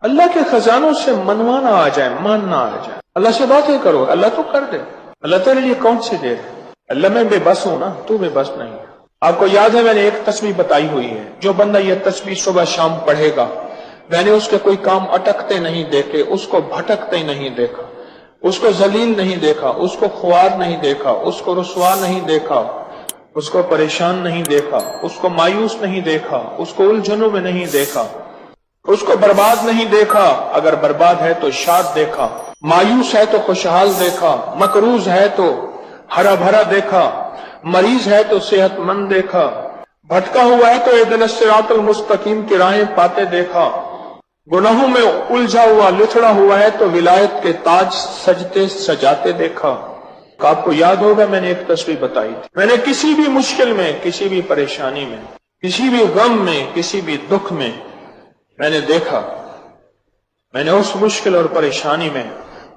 اللہ کے خزانوں سے منوانا آ جائے، ماننا آ جائے، اللہ سے باتیں کرو، اللہ تو کر دے۔ اللہ تیرے لیے کون سی دے رہے؟ اللہ میں بے بس ہوں نا، تو بے بس نہیں ہے۔ آپ کو یاد ہے میں نے ایک تسبیح بتائی ہوئی ہے، جو بندہ یہ تسبیح صبح شام پڑھے گا، میں نے اس کے کوئی کام اٹکتے نہیں دیکھے، اس کو بھٹکتے نہیں دیکھا، اس کو ذلیل نہیں دیکھا، اس کو خوار نہیں دیکھا، اس کو رسوا نہیں دیکھا، اس کو پریشان نہیں دیکھا، اس کو مایوس نہیں دیکھا، اس کو الجھنوں میں نہیں دیکھا، اس کو برباد نہیں دیکھا، اگر برباد ہے تو شاد دیکھا، مایوس ہے تو خوشحال دیکھا، مقروض ہے تو ہرا بھرا دیکھا، مریض ہے تو صحت مند دیکھا، بھٹکا ہوا ہے تو اہدنا الصراط المستقیم کی راہیں پاتے دیکھا، گناہوں میں الجھا ہوا لتھڑا ہوا ہے تو ولایت کے تاج سجتے سجاتے دیکھا۔ آپ کو یاد ہوگا میں نے ایک تسبیح بتائی تھی، میں نے کسی بھی مشکل میں، کسی بھی پریشانی میں، کسی بھی غم میں، کسی بھی دکھ میں میں نے دیکھا، میں نے اس مشکل اور پریشانی میں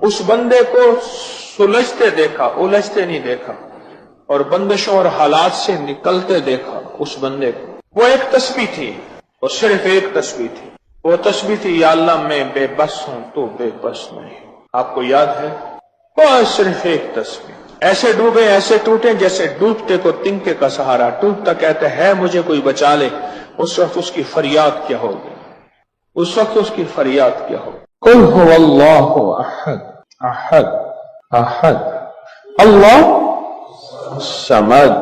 اس بندے کو سلجھتے دیکھا، الجھتے نہیں دیکھا، اور بندشوں اور حالات سے نکلتے دیکھا اس بندے کو۔ وہ ایک تسبیح تھی، وہ صرف ایک تسبیح تھی، وہ تسبیح تھی یا اللہ میں بے بس ہوں تو بے بس نہیں۔ آپ کو یاد ہے؟ وہ صرف ایک تسبیح۔ ایسے ڈوبے ایسے ٹوٹے جیسے ڈوبتے کو تنکے کا سہارا، ٹوٹتا کہتے ہے مجھے کوئی بچا لے، اس وقت اس کی فریاد کیا ہوگی؟ اس وقت اس کی فریاد کیا ہوگی؟ قل هو اللہ احد احد احد اللہ الصمد۔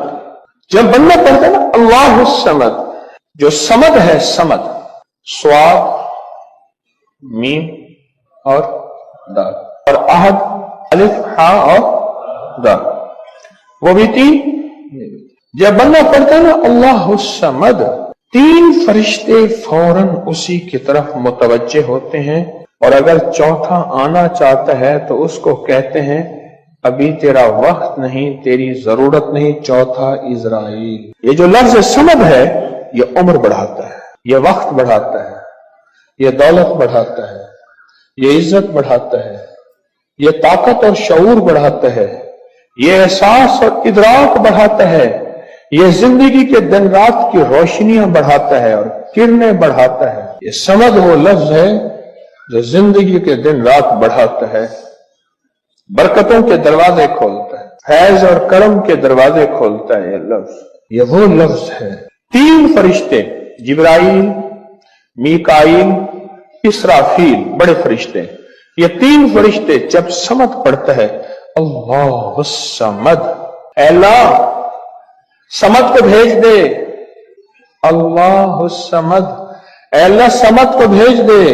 جب بندہ پڑھتا ہے نا اللہ الصمد، جو صمد ہے، صمد صاد میم اور دال، اور احد الف ہاء اور دال، وہ بھی تین۔ جب بندہ پڑھتا ہے نا اللہ الصمد، تین فرشتے فوراً اسی کی طرف متوجہ ہوتے ہیں، اور اگر چوتھا آنا چاہتا ہے تو اس کو کہتے ہیں ابھی تیرا وقت نہیں، تیری ضرورت نہیں، چوتھا اسرائیل۔ یہ جو لفظ صمد ہے یہ عمر بڑھاتا ہے، یہ وقت بڑھاتا ہے، یہ دولت بڑھاتا ہے، یہ عزت بڑھاتا ہے، یہ طاقت اور شعور بڑھاتا ہے، یہ احساس اور ادراک بڑھاتا ہے، یہ زندگی کے دن رات کی روشنیاں بڑھاتا ہے اور کرنیں بڑھاتا ہے۔ یہ صمد وہ لفظ ہے جو زندگی کے دن رات بڑھاتا ہے، برکتوں کے دروازے کھولتا ہے، فیض اور کرم کے دروازے کھولتا ہے۔ یہ لفظ، یہ وہ لفظ ہے۔ تین فرشتے، جبرائیل، میکائیل، اسرافیل، بڑے فرشتے، یہ تین فرشتے جب صمد پڑھتا ہے اللہ الصمد، اے اللہ صمد کو بھیج دے، اللہ الصمد، اے اللہ صمد کو بھیج دے۔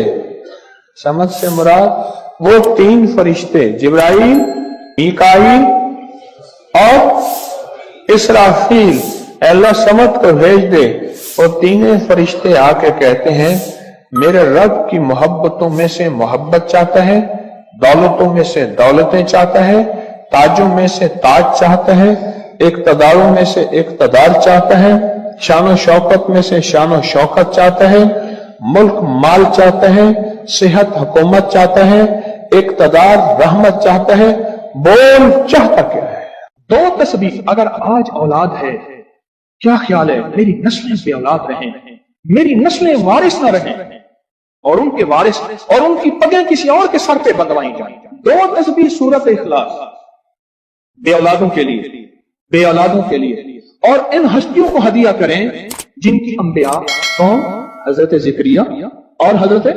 صمد سے مراد وہ تین فرشتے جبرائیل، میکائیل اور اسرافیل، اے اللہ صمد کو بھیج دے۔ وہ تینوں فرشتے آ کے کہتے ہیں میرے رب کی محبتوں میں سے محبت چاہتا ہے، دولتوں میں سے دولتیں چاہتا ہے، تاجوں میں سے تاج چاہتا ہے، اقتداروں میں سے اقتدار چاہتا ہے، شان و شوکت میں سے شان و شوکت چاہتا ہے، ملک مال چاہتا ہے، صحت حکومت چاہتا ہے، اقتدار رحمت چاہتا ہے۔ بول چاہتا کیا ہے؟ دو تسبیح اگر آج اولاد ہے، کیا خیال ہے میری نسلیں بے اولاد رہیں، میری نسلیں وارث نہ رہیں، اور ان کے وارث اور ان کی پگیں کسی اور کے سر پہ بندھوائی جائیں۔ دو تسبیح سورت اخلاص، بے اولادوں کے لیے، بے اولادوں کے لیے، اور ان ہستیوں کو ہدیہ کریں جن کی انبیاء کون؟ حضرت زکریا اور حضرت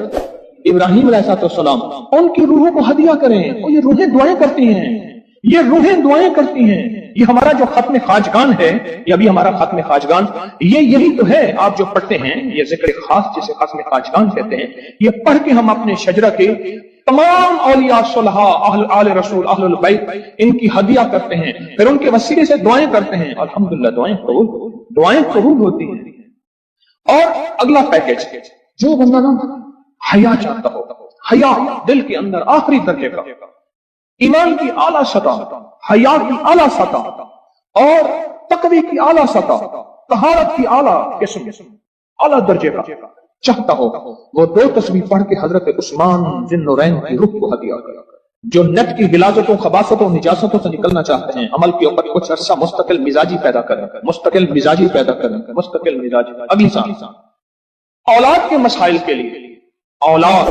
ابراہیم علیہ السلام، ان کی روحوں کو ہدیہ کریں۔ اور یہ روحیں دعائیں کرتی ہیں، یہ روحیں دعائیں کرتی ہیں۔ یہ ہمارا جو ختم خواجگان ہے، یہ ابھی ہمارا ختم خواجگان، یہ یہی تو ہے آپ جو پڑھتے ہیں، یہ ذکر خاص جسے ختم خواجگان کہتے ہیں۔ یہ پڑھ کے ہم اپنے شجرہ کے تمام اولیاء صلحاء، اہل آل رسول، اہل البیت، ان کی ہدیہ کرتے ہیں، پھر ان کے وسیلے سے دعائیں کرتے ہیں۔ الحمدللہ دعائیں قبول ہوتی ہیں۔ اور اگلا پیکج، جو بندہ نا حیا چاہتا ہو، حیا دل کے اندر آخری درجے کا، ایمان کی اعلیٰ سطح، حیا کی اعلیٰ سطح، اور تقوی کی اعلیٰ سطح، طہارت کی اعلیٰ قسم، اعلیٰ درجے کا چاہتا ہو، وہ دو تسبیح پڑھ کے حضرت عثمان ذی النورین کی روح کو ہدیہ کرے۔ جو نیٹ کی غلاظتوں، خباثتوں، نجاستوں سے نکلنا چاہتے ہیں، عمل کے اوپر کچھ عرصہ مستقل مزاجی پیدا کریں، مستقل مزاجی پیدا کریں، مستقل مزاجی۔ اگلی سال اولاد کے مسائل کے لیے، اولاد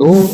2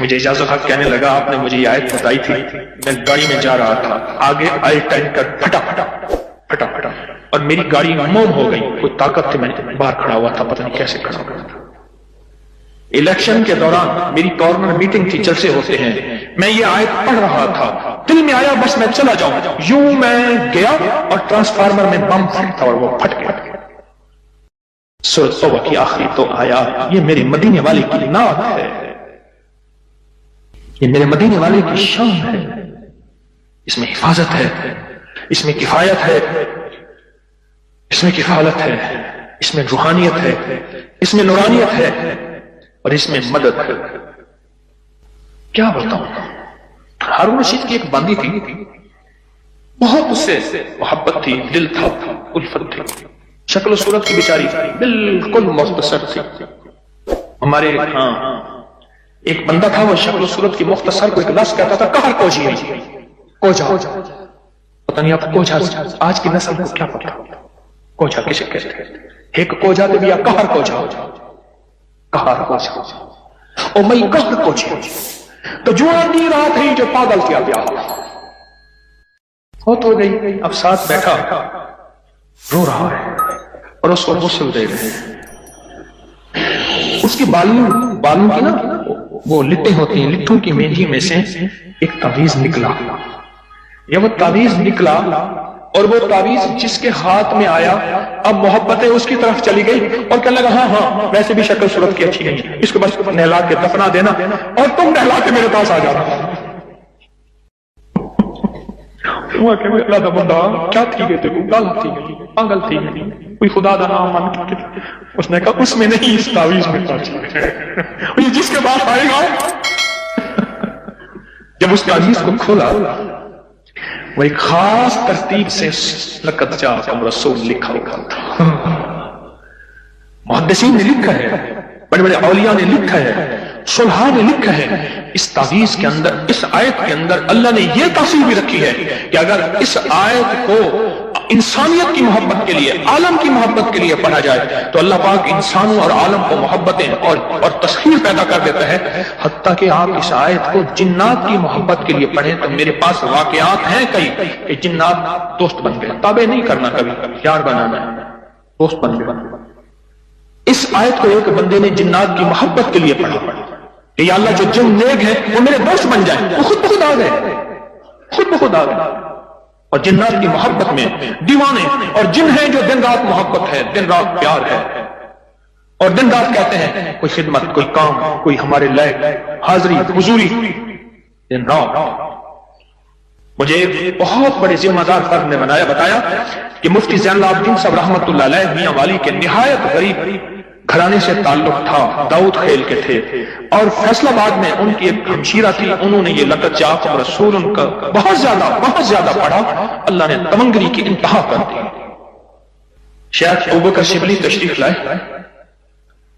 مجھے اجازت حق کہنے لگا آپ نے مجھے یہ آیت بتائی تھی، میں گاڑی میں جا رہا تھا، آگے آئی ٹینکر پھٹا اور میری گاڑی موم ہو گئی، کوئی طاقت تھی، میں باہر کھڑا ہوا تھا، پتہ نہیں کیسے کھڑا ہوا تھا۔ الیکشن کے دوران میری کارنر میٹنگ تھی، جلسے ہوتے ہیں، میں یہ آیت پڑھ رہا تھا، دل میں آیا بس میں چلا جاؤں، یوں میں گیا اور ٹرانسفارمر میں بم تھا اور وہ پھٹ گیا۔ سورۃ توبہ کی آخری تو آیات، یہ میرے مدینے والے کی نعت ہے، یہ میرے مدینے والے کی شان ہے، اس میں حفاظت ہے، اس میں کفایت ہے، اس میں کفالت ہے، اس میں روحانیت ہے، اس میں نورانیت ہے اور اس میں مدد ہے۔ کیا بتاؤں، ہارون رشید کی ایک باندی تھی، بہت اس سے محبت تھی، دل تھا، الفت تھی، شکل و صورت کی بیچاری بالکل مختصر تھی۔ ہمارے ہاں ایک بندہ تھا، وہ شکل و صورت کی مختصر کو ایک لفظ کہتا تھا کہر کوجی، کوجا، پتہ نہیں آپ کوجا آج کی نسل کو کیا پتا کوجا کسے کہتے ہیں؟ ایک کوجا تو بھی کہر کوجا، کہر کوجا او میں کہر کوجا تو جوان دی رات ہے جو پاگل کیا پیا ہو تو گئی، اب ساتھ بیٹھا رو رہا ہے اور اس کو غسل دے رہے ہیں، اس کی بالوں کی نا وہ لٹیں ہوتی ہیں، لٹوں کی مینجی میں سے ایک تعویذ نکلا، یا وہ تعویذ نکلا اور وہ تعویذ جس کے ہاتھ میں آیا اب محبتیں اس کی طرف چلی گئی اور کہنے لگا ہاں ویسے بھی شکل صورت کی اچھی نہیں ہے، اس کو بس نہلا کے دفنا دینا اور تم نہلا کے میرے پاس آ جانا۔ اللہ دا بندہ کیا تھی گئے تھے، گالا تھی گئی، پاگل تھی گئی، کوئی خدا دا نام من کے، اس نے کہا اس میں نہیں، اس تعویذ میں تھا، جس کے بعد آئے گا۔ جب اس تعویذ کو کھولا وہ ایک خاص ترتیب سے لقد جاءکم رسول لکھا ہوا تھا، محدثین نے لکھا ہے، بڑے بڑے اولیاء نے لکھا ہے، صلحاء نے لکھا ہے، اس تعویذ کے اندر، اس آیت کے اندر اللہ نے یہ تاثیر بھی رکھی ہے کہ اگر اس آیت کو انسانیت کی محبت کے لیے، عالم کی محبت کے لیے پڑھا جائے تو اللہ پاک انسانوں اور عالم کو محبتیں اور تسخیر پیدا کر دیتا ہے، حتیٰ کہ آپ اس آیت کو جنات کی محبت کے لیے پڑھیں تو میرے پاس واقعات ہیں کئی کہ جنات دوست بن گئے، تابع نہیں کرنا، کبھی یار بنانا ہے، دوست بن گئے۔ اس آیت کو ایک بندے نے جنات کی محبت کے لیے پڑھا کہ یا اللہ جو جن نیک ہے وہ میرے دوست بن جائیں، وہ خود بخود آ گئے، خود بخود آ گئے، اور جنات کی محبت میں دیوانے اور جن ہیں جو دن رات محبت ہے، دن رات پیار ہے، اور دن رات کہتے ہیں کوئی خدمت، کوئی کام، کوئی ہمارے لائق حاضری حضوری، دن رات۔ مجھے ایک بہت بڑے ذمہ دار فرد نے بتایا کہ مفتی زین العابدین صاحب رحمۃ اللہ علیہ میاں والی کے نہایت غریب گھرانے سے تعلق تھا، داؤد خیل کے تھے، اور فیصل آباد میں ان کی ایک ہمشیرہ تھی، انہوں نے یہ لقد جاءکم رسول ان کا بہت زیادہ پڑھا، اللہ نے تمنگری کی انتہا کر دی۔ شیخ ابوبکر شبلی تشریف لائے،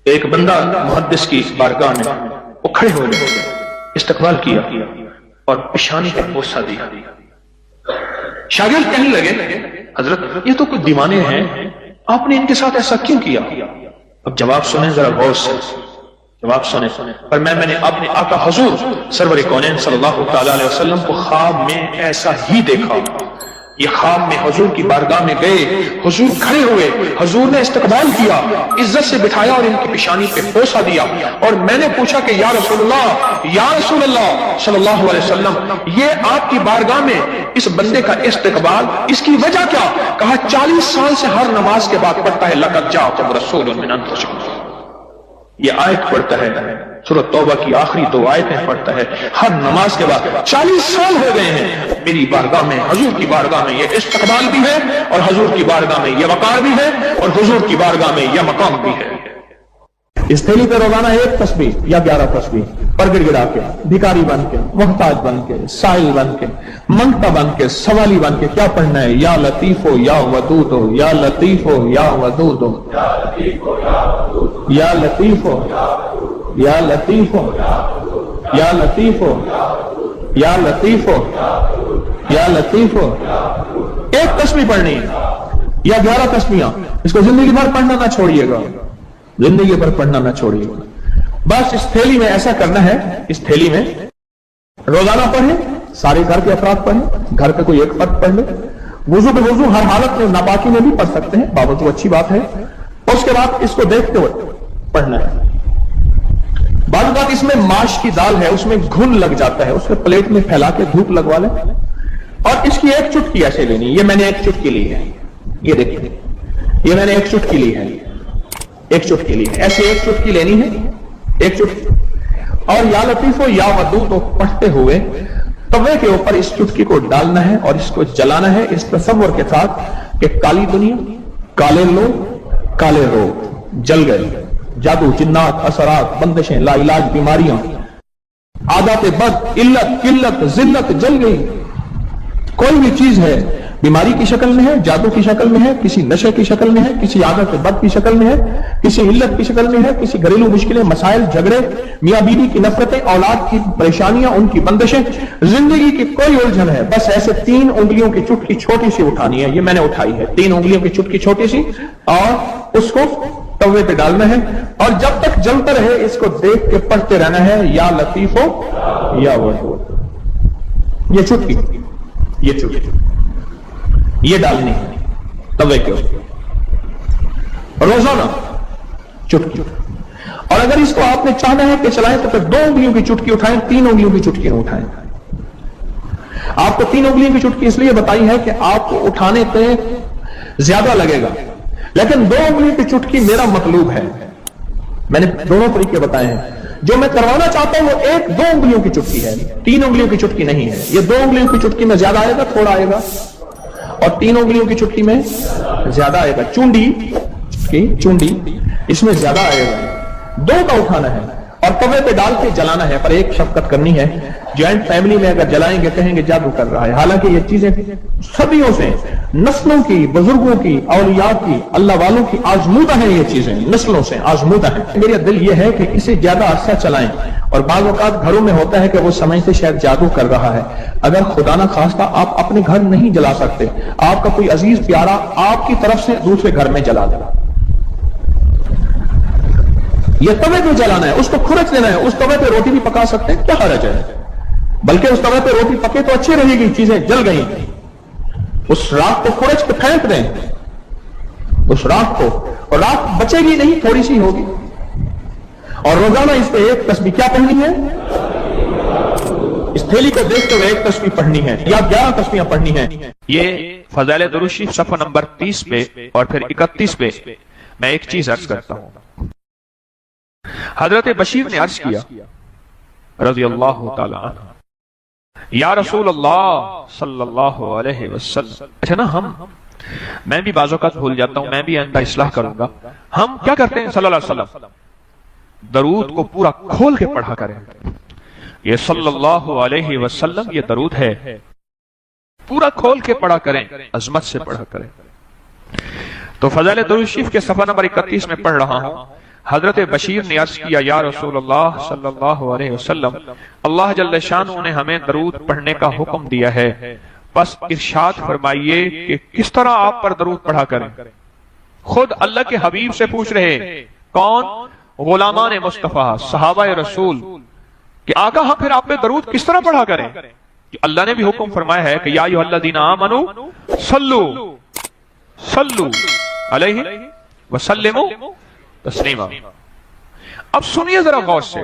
ایک بندہ محدث کی بارگاہ میں وہ کھڑے ہو گئے، استقبال کیا اور پیشانی پر بوسہ دیا۔ شاگرد کہنے لگے حضرت یہ تو کچھ دیوانے ہیں، آپ نے ان کے ساتھ ایسا کیوں کیا؟ اب جواب سنیں ذرا غور سے، جواب سنیں۔ پر میں نے اپنے آقا حضور سرور کونین صلی اللہ تعالی علیہ وسلم کو خواب میں ایسا ہی دیکھا، یہ خواب میں حضور کی بارگاہ میں گئے، حضور کھڑے ہوئے، حضور نے استقبال کیا، عزت سے بٹھایا اور ان کی پیشانی پہ بوسہ دیا، اور میں نے پوچھا کہ یا رسول اللہ صلی اللہ علیہ وسلم، یہ آپ کی بارگاہ میں اس بندے کا استقبال، اس کی وجہ کیا؟ کہا 40 سال سے ہر نماز کے بعد پڑھتا ہے لقد جاءکم رسول من انفسکم، یہ آیت پڑھتا ہے، سورۃ توبہ کی آخری 2 آیتیں پڑھتا ہے ہر نماز کے بعد، 40 سال ہو گئے ہیں میری بارگاہ میں، حضور کی بارگاہ میں یہ استقبال بھی ہے، اور حضور کی بارگاہ میں یہ وقار بھی ہے، اور حضور کی بارگاہ میں یہ مقام بھی ہے۔ اس تھیلی پہ روزانہ 1 تسبیح یا 11 تسبیح پر گڑ گڑا کے، بھکاری بن کے، محتاج بن کے، سائل بن کے، منگتا بن کے، سوالی بن کے کیا پڑھنا ہے؟ یا لطیف ہو یا ودود ہو، یا لطیف ہو یا ودود ہو، یا لطیف ہو یا لطیف ہو، یا لطیف ہو یا لطیف ہو، یا لطیف ہو، 1 تسبیح پڑھنی ہے یا 11 تسبیحاں، اس کو زندگی بھر پڑھنا نہ چھوڑیے گا، زندگی بھر پڑھنا نہ چھوڑیے گا۔ بس اس تھیلی میں ایسا کرنا ہے، اس تھیلی میں روزانہ پڑھیں، سارے گھر کے افراد پڑھیں، گھر کا کوئی ایک فرد پڑھ لے، وضو بے وضو ہر حالت میں ناپاکی میں بھی پڑھ سکتے ہیں، باوضو اچھی بات ہے، اور اس کے بعد اس کو دیکھتے ہوئے پڑھنا ہے۔ بعض بات اس میں ماش کی دال ہے، اس میں گھن لگ جاتا ہے، اس کو پلیٹ میں پھیلا کے دھوپ لگوا لیں، اور اس کی ایک چٹکی ایسے لینی ہے، یہ میں نے ایک چٹکی لی ہے، یہ دیکھیں یہ میں نے ایک چٹکی لی ہے، ایک چٹکی لی ہے، ایسے ایک چٹکی لینی ہے، ایک چٹکی، اور یا لطیف و یا ودود کو پڑھتے ہوئے توے کے اوپر اس چٹکی کو ڈالنا ہے اور اس کو جلانا ہے اس تصور کے ساتھ کہ کالی دنیا، کالے لوگ، کالے روگ جل گئے، جادو، جنات، اثرات، بندشیں، لا علاج بیماریاں، عادات بد، علت، قلت، ذلت جل گئی۔ کوئی بھی چیز ہے بیماری کی شکل میں ہے، جادو کی شکل میں ہے، کسی نشے کی شکل میں ہے، کسی عادت بد کی شکل میں ہے، کسی علت کی شکل میں ہے، کسی گھریلو مشکلیں، مسائل، جھگڑے، میاں بیوی کی نفرتیں، اولاد کی پریشانیاں، ان کی بندشیں، زندگی کی کوئی الجھن ہے، بس ایسے 3 انگلیوں کی چٹکی چھوٹی سی اٹھانی ہے، یہ میں نے اٹھائی ہے، 3 انگلیوں کی چٹکی چھوٹی سی، اور اس کو توے پہ ڈالنا ہے، اور جب تک جلتا رہے اس کو دیکھ کے پڑھتے رہنا ہے، یا لطیف ہو یا ودود، یہ چٹکی، یہ چٹکی یہ ڈالنی ہے توے کے اوپر روزانہ چٹکی۔ اور اگر اس کو آپ نے چاہنا ہے کہ چلائیں تو پھر 2 انگلیوں کی چٹکی اٹھائیں، 3 انگلیوں کی چٹکی نہ اٹھائیں۔ آپ کو 3 انگلیوں کی چٹکی اس لیے بتائی ہے کہ آپ کو اٹھانے پہ زیادہ لگے گا، لیکن 2 انگلیوں کی چٹکی میرا مطلوب ہے، میں نے دونوں طریقے بتائے ہیں، جو میں کروانا چاہتا ہوں وہ 1-2 انگلیوں کی چٹکی ہے، 3 انگلیوں کی چٹکی نہیں ہے، یہ 2 انگلیوں کی چٹکی میں زیادہ آئے گا، تھوڑا آئے گا، اور 3 انگلیوں کی چٹکی میں زیادہ آئے گا، چونڈی اس میں زیادہ آئے گا، 2 کا اٹھانا ہے اور توے پہ ڈال کے جلانا ہے، پر ایک شفقت کرنی ہے، جوائنٹ فیملی میں اگر جلائیں گے کہیں گے جادو کر رہا ہے، حالانکہ یہ چیزیں صدیوں سے نسلوں کی، بزرگوں کی، اولیاء کی، اللہ والوں کی آزمودہ ہیں، یہ چیزیں نسلوں سے آزمودہ ہیں۔ میرا دل یہ ہے کہ اسے زیادہ عرصہ چلائیں، اور بعض اوقات گھروں میں ہوتا ہے کہ وہ سمجھتے شاید جادو کر رہا ہے، اگر خدا نہ خواستہ آپ اپنے گھر نہیں جلا سکتے، آپ کا کوئی عزیز پیارا آپ کی طرف سے دوسرے گھر میں جلا دے، یہ توے پہ جلانا ہے، اس کو کھرچ لینا ہے، اس توے پہ روٹی بھی پکا سکتے ہیں، کیا حرج ہے، بلکہ اس توے پہ روٹی پکے تو اچھی رہے گی، چیزیں جل گئی، اس راکھ کو کھرچ کے پھینک دیں، اس راکھ کو، اور راکھ بچے گی نہیں، تھوڑی سی ہوگی، اور روزانہ اس پہ ایک تسبیح کیا پڑھنی ہے، اس تھیلی کو دیکھتے ہوئے ایک تسبیح پڑھنی ہے یا 11 تسبیحیں پڑھنی ہیں۔ یہ فضائل درود شریف صفحہ نمبر 30 پہ اور پھر 31 پہ میں ایک چیز عرض کرتا ہوں۔ حضرت بشیر نے عرض کیا رضی اللہ تعالی عنہ، یا رسول اللہ صلی اللہ علیہ وسلم، اچھا نا میں بھی بعض اوقات بھول جاتا ہوں، میں بھی آئندہ اصلاح کروں گا، ہم کیا کرتے ہیں صلی اللہ علیہ وسلم، درود کو پورا کھول کے پڑھا کریں، یہ صلی اللہ علیہ وسلم یہ درود ہے، پورا کھول کے پڑھا کریں، عظمت سے پڑھا کریں۔ تو فضائل درود شریف کے صفحہ نمبر 31 میں پڑھ رہا ہوں، حضرت بشیر نے عرض کیا، یا رسول اللہ صلی اللہ علیہ وسلم، اللہ جل شانہ نے ہمیں درود پڑھنے کا حکم دیا ہے، بس ارشاد فرمائیے کہ کس طرح آپ پر درود پڑھا کریں۔ خود اللہ کے حبیب سے پوچھ رہے، کون؟ غلامان مصطفیٰ، صحابہ رسول، کہ آقا ہم پھر آپ پہ درود کس طرح پڑھا کریں؟ اللہ نے بھی حکم فرمایا ہے کہ یا ایھا الذین آمنوا صلوا علیہ وسلموا تسلیما۔ اب سنیے ذرا غور سے،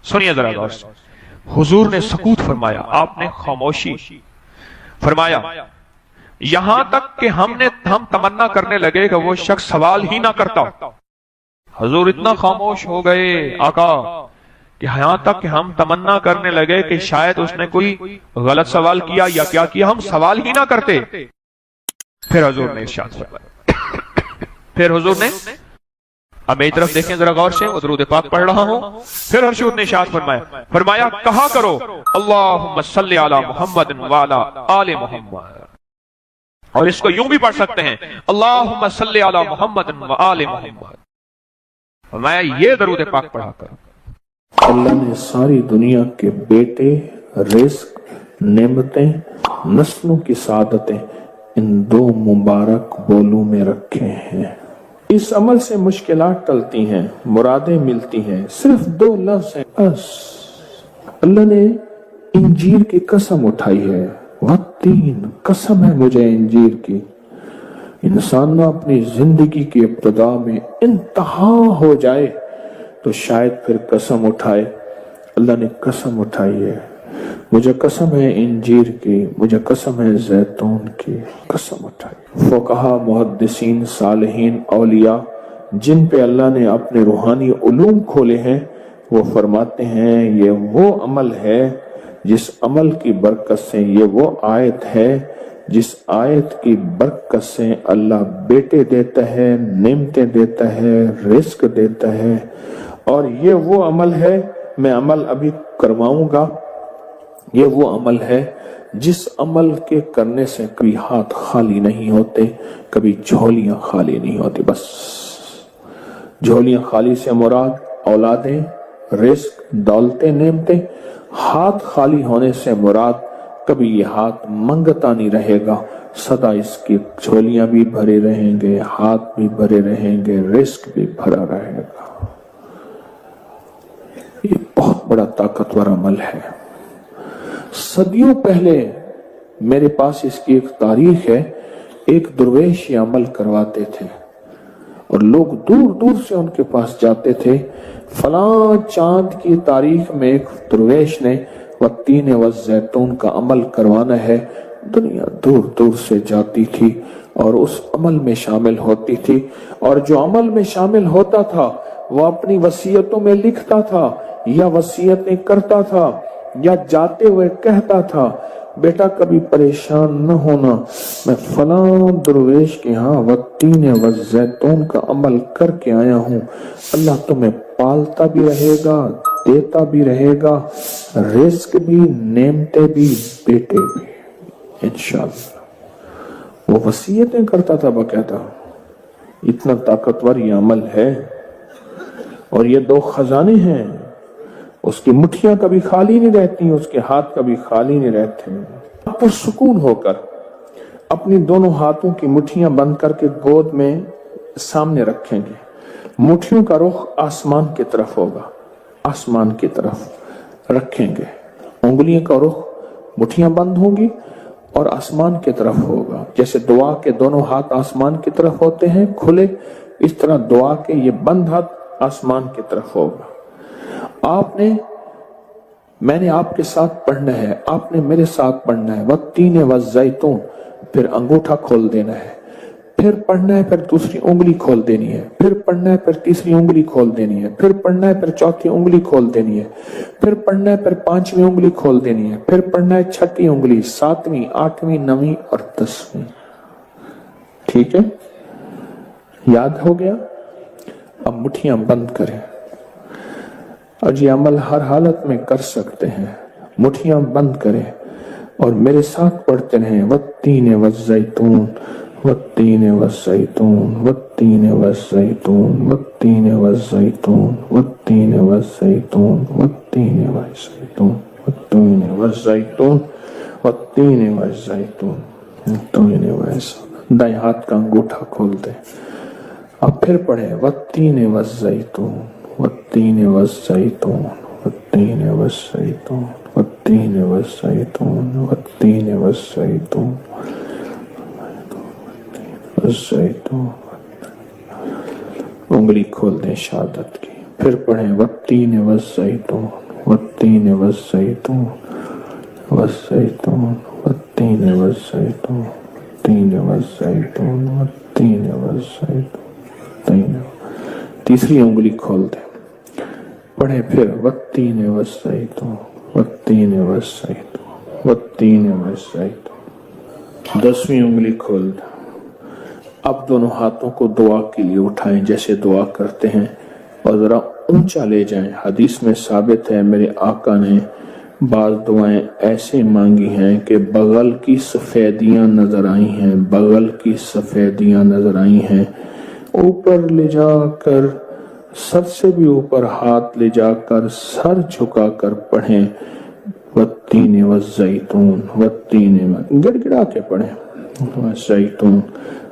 سنیے ذرا غور سے، حضور نے سکوت فرمایا، آپ نے خاموشی فرمایا، یہاں تک کہ ہم تمنا کرنے لگے کہ وہ شخص سوال ہی نہ کرتا۔ حضور اتنا خاموش ہو گئے آقا کہ یہاں تک کہ ہم تمنا کرنے لگے کہ شاید اس نے کوئی غلط سوال کیا یا کیا کیا، ہم سوال ہی نہ کرتے۔ پھر حضور نے ارشاد فرمایا، پھر حضور نے، اب میری طرف دیکھیں ذرا غور سے، درود پاک پڑھ رہا ہوں، پھر حضور نے ارشاد فرمایا کہا کرو اللہم صلی علی محمد وعلی آل محمد، اور اس کو یوں بھی پڑھ سکتے ہیں اللہم صلی علی محمد وآل محمد۔ فرمایا یہ درود پاک پڑھا کرو۔ اللہ نے ساری دنیا کے بیٹے، رزق، نعمتیں، نسلوں کی سعادتیں ان 2 مبارک بولوں میں رکھے ہیں، اس عمل سے مشکلات ٹلتی ہیں، مرادیں ملتی ہیں، صرف 2 لفظ ہیں بس۔ اللہ نے انجیر کی قسم اٹھائی ہے، والتین، قسم ہے مجھے انجیر کی۔ انسان نہ اپنی زندگی کی ابتدا میں انتہا ہو جائے تو شاید پھر قسم اٹھائے۔ اللہ نے قسم اٹھائی ہے، مجھے قسم ہے انجیر کی، مجھے قسم ہے زیتون کی، قسم اٹھائی۔ فقہا، محدثین، صالحین، اولیاء جن پہ اللہ نے اپنے روحانی علوم کھولے ہیں، وہ فرماتے ہیں یہ وہ عمل ہے جس عمل کی برکت سے، یہ وہ آیت ہے جس آیت کی برکت سے اللہ بیٹے دیتا ہے، نعمتیں دیتا ہے، رزق دیتا ہے، اور یہ وہ عمل ہے، میں عمل ابھی کرواؤں گا، یہ وہ عمل ہے جس عمل کے کرنے سے کبھی ہاتھ خالی نہیں ہوتے، کبھی جھولیاں خالی نہیں ہوتی۔ بس جھولیاں خالی سے مراد اولادیں، رزق، دولتیں، نعمتیں۔ ہاتھ خالی ہونے سے مراد کبھی یہ ہاتھ منگتا نہیں رہے گا، سدا اس کی جھولیاں بھی بھرے رہیں گے، ہاتھ بھی بھرے رہیں گے، رزق بھی بھرا رہے گا۔ یہ بہت بڑا طاقتور عمل ہے۔ صدیوں پہلے میرے پاس اس کی ایک تاریخ ہے، ایک درویش یہ عمل کرواتے تھے اور لوگ دور دور سے ان کے پاس جاتے تھے۔ فلاں چاند کی تاریخ میں ایک درویش نے والتین والزیتون کا عمل کروانا ہے، دنیا دور دور سے جاتی تھی اور اس عمل میں شامل ہوتی تھی، اور جو عمل میں شامل ہوتا تھا وہ اپنی وصیتوں میں لکھتا تھا یا وصیتیں کرتا تھا یا جاتے ہوئے کہتا تھا، بیٹا کبھی پریشان نہ ہونا، میں فلاں درویش کے ہاں والتین والزیتون کا عمل کر کے آیا ہوں، اللہ تمہیں پالتا بھی رہے گا، دیتا بھی رہے گا، رزق بھی، نعمتیں بھی، بیٹے بھی، انشاءاللہ۔ وہ وصیتیں کرتا تھا باقاعدہ۔ اتنا طاقتور یہ عمل ہے، اور یہ 2 خزانے ہیں، اس کی مٹھیاں کبھی خالی نہیں رہتی، اس کے ہاتھ کبھی خالی نہیں رہتے۔ آپ پرسکون ہو کر اپنی دونوں ہاتھوں کی مٹھیاں بند کر کے گود میں سامنے رکھیں گے، مٹھیوں کا رخ آسمان کی طرف ہوگا، آسمان کی طرف رکھیں گے، انگلیوں کا رخ، مٹھیاں بند ہوں گی اور آسمان کی طرف ہوگا۔ جیسے دعا کے دونوں ہاتھ آسمان کی طرف ہوتے ہیں کھلے، اس طرح دعا کے یہ بند ہاتھ آسمان کی طرف ہوگا۔ میں نے آپ کے ساتھ پڑھنا ہے، آپ نے میرے ساتھ پڑھنا ہے، والتین والزیتون، پھر انگوٹھا کھول دینا ہے، پھر پڑھنا ہے، پھر دوسری انگلی کھول دینی ہے، پھر پڑھنا ہے، پھر تیسری انگلی کھول دینی ہے، پھر پڑھنا ہے، پھر چوتھی انگلی کھول دینی ہے، پھر پڑھنا ہے، پھر 5ویں انگلی کھول دینی ہے، پھر پڑھنا ہے 6ٹھی انگلی، 7ویں، 8ویں، 9ویں اور 10ویں۔ ٹھیک ہے، یاد ہو گیا؟ اب مٹھیاں بند کریں، اور یہ عمل ہر حالت میں کر سکتے ہیں۔ مٹھیاں بند کریں اور میرے ساتھ پڑھتے رہیں، والتین والزیتون، والتین والزیتون، والتین والزیتون، والتین والزیتون، والتین والزیتون، والتین والزیتون، والتین والزیتون، والتین والزیتون، والتین والزیتون۔ دائیں ہاتھ کا انگوٹھا کھول دیں، اب پھر پڑھیں، والتین والزیتون، والتین والزیتون، والتین والزیتون، والتین والزیتون، والتین والزیتون، والزیتون۔ انگلی کھول دیں شہادت کی، پھر پڑھیں، والتین والزیتون، والتین والزیتون، والزیتون، والتین والزیتون، والتین والزیتون، والتین والزیتون۔ تیسری انگلی کھول دیں، پڑھیں پھر، والتین والزیتون، والتین والزیتون، والتین والزیتون۔ 10ویں انگلی کھول دیں۔ اب دونوں ہاتھوں کو دعا کے لیے اٹھائیں جیسے دعا کرتے ہیں، اور ذرا اونچا لے جائیں۔ حدیث میں ثابت ہے میرے آقا نے بعض دعائیں ایسے مانگی ہیں کہ بغل کی سفیدیاں نظر آئی ہیں، بغل کی سفیدیاں نظر آئی ہیں۔ اوپر لے جا کر، سر سے بھی اوپر ہاتھ لے جا کر، سر جھکا کر پڑھیں، والتین والزیتون، والتین، گڑ گڑا کے پڑھیں، والزیتون،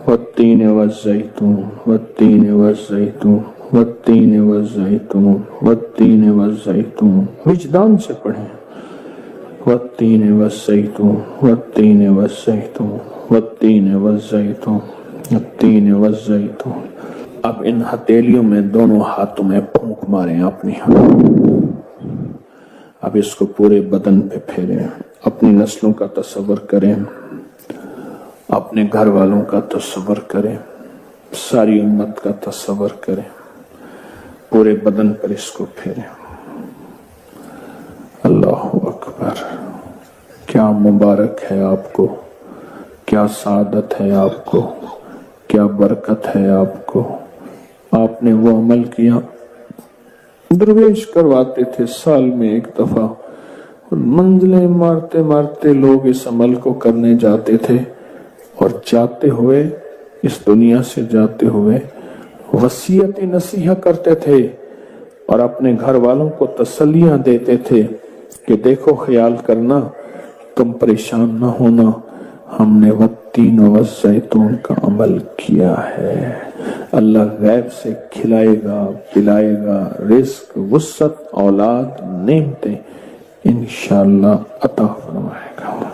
والتین والزیتون والتین والزیتون والتین والزیتون والتین والزیتون، وجدان سے پڑھیں، والتین والزیتون والتین والزیتون والتین والزیتون والتین والزیتون۔ اب ان ہتھیلیوں میں دونوں ہاتھوں میں پھونک ماریں اپنی، اب اس کو پورے بدن پہ پھیریں، اپنی نسلوں کا تصور کریں، اپنے گھر والوں کا تصور کریں، ساری امت کا تصور کریں، پورے بدن پر اس کو پھیریں۔ اللہ اکبر، کیا مبارک ہے آپ کو، کیا سعادت ہے آپ کو، کیا برکت ہے آپ کو۔ آپ نے وہ عمل کیا، درویش کرواتے تھے سال میں ایک دفعہ، منزلیں مارتے مارتے لوگ اس عمل کو کرنے جاتے تھے، اور جاتے ہوئے، اس دنیا سے جاتے ہوئے وصیت نصیحت کرتے تھے اور اپنے گھر والوں کو تسلیاں دیتے تھے کہ دیکھو خیال کرنا، تم پریشان نہ ہونا، ہم نے والتین والزیتون کا عمل کیا ہے، اللہ غیب سے کھلائے گا، پلائے گا، رزق، وسعت، اولاد، نعمتیں انشاءاللہ عطا فرمائے گا۔